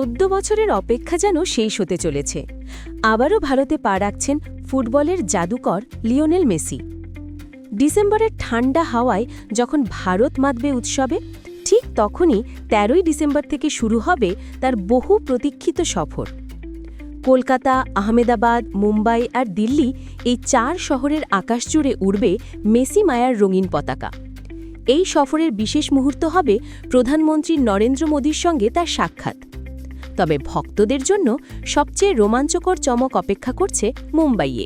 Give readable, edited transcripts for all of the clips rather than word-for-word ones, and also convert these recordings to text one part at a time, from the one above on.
14 বছরের অপেক্ষা যেন শেষ হতে চলেছে। আবারও ভারতে পা রাখছেন ফুটবলের জাদুকর লিওনেল মেসি। ডিসেম্বরের ঠান্ডা হাওয়ায় যখন ভারত মাতবে উৎসবে, ঠিক তখনই 13ই ডিসেম্বর থেকে শুরু হবে তার বহু প্রতীক্ষিত সফর। কলকাতা, আহমেদাবাদ, মুম্বাই আর দিল্লি, এই 4 শহরের আকাশ জুড়ে উড়বে মেসি মায়ার রঙিন পতাকা। এই সফরের বিশেষ মুহূর্ত হবে প্রধানমন্ত্রী নরেন্দ্র মোদীর সঙ্গে তার সাক্ষাৎ। তবে ভক্তদের জন্য সবচেয়ে রোমাঞ্চকর চমক অপেক্ষা করছে মুম্বাইয়ে।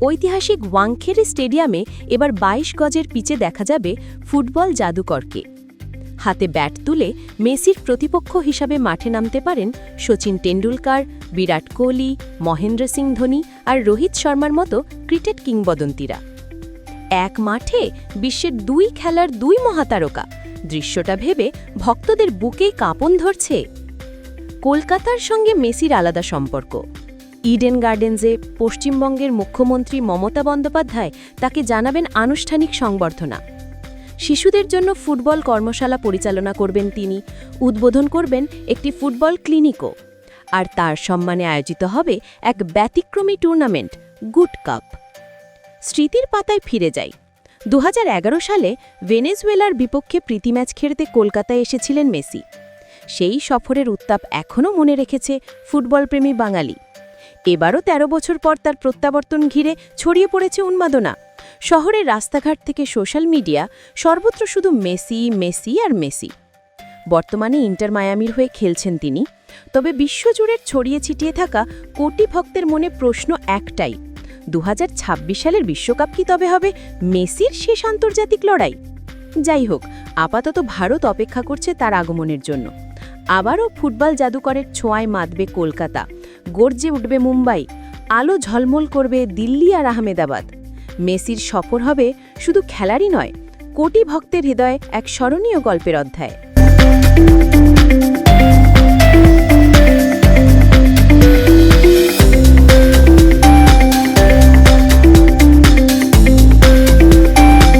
ঐতিহাসিক ওয়াংখেড়ে স্টেডিয়ামে এবার 22 গজের পিচে দেখা যাবে ফুটবল জাদুকরকে। হাতে ব্যাট তুলে মেসির প্রতিপক্ষ হিসাবে মাঠে নামতে পারেন সচিন টেন্ডুলকার, বিরাট কোহলি, মহেন্দ্র সিং ধোনি আর রোহিত শর্মার মতো ক্রিকেট কিংবদন্তিরা। এক মাঠে বিশ্বের 2 খেলার 2 মহাতারকা, দৃশ্যটা ভেবে ভক্তদের বুকেই কাঁপন ধরছে। কলকাতার সঙ্গে মেসির আলাদা সম্পর্ক। ইডেন গার্ডেন্সে পশ্চিমবঙ্গের মুখ্যমন্ত্রী মমতা বন্দ্যোপাধ্যায় তাকে জানাবেন আনুষ্ঠানিক সংবর্ধনা। শিশুদের জন্য ফুটবল কর্মশালা পরিচালনা করবেন তিনি, উদ্বোধন করবেন একটি ফুটবল ক্লিনিকও। আর তার সম্মানে আয়োজিত হবে এক ব্যতিক্রমী টুর্নামেন্ট, গুড কাপ। স্মৃতির পাতায় ফিরে যাই। 2011 সালে ভেনেজুয়েলার বিপক্ষে প্রীতি ম্যাচ খেলতে কলকাতায় এসেছিলেন মেসি। সেই সফরের উত্তাপ এখনও মনে রেখেছে ফুটবলপ্রেমী বাঙালি। এবারও 13 বছর পর তার প্রত্যাবর্তন ঘিরে ছড়িয়ে পড়েছে উন্মাদনা। শহরের রাস্তাঘাট থেকে সোশ্যাল মিডিয়া, সর্বত্র শুধু মেসি, মেসি আর মেসি। বর্তমানে ইন্টার মায়ামির হয়ে খেলছেন তিনি। তবে বিশ্বজুড়ে ছড়িয়ে ছিটিয়ে থাকা কোটি ভক্তের মনে প্রশ্ন একটাই, 2026 সালের বিশ্বকাপ কি তবে হবে মেসির শেষ আন্তর্জাতিক লড়াই? যাই হোক, আপাতত ভারত অপেক্ষা করছে তার আগমনের জন্য। আবারও ফুটবল জাদুকরের ছোঁয়ায় মাতবে কলকাতা, গর্জে উঠবে মুম্বাই, আলো ঝলমল করবে দিল্লি আর আহমেদাবাদ। মেসির সফর হবে শুধু খেলারই নয়, কোটি ভক্তের হৃদয়ে এক স্মরণীয় গল্পের অধ্যায়।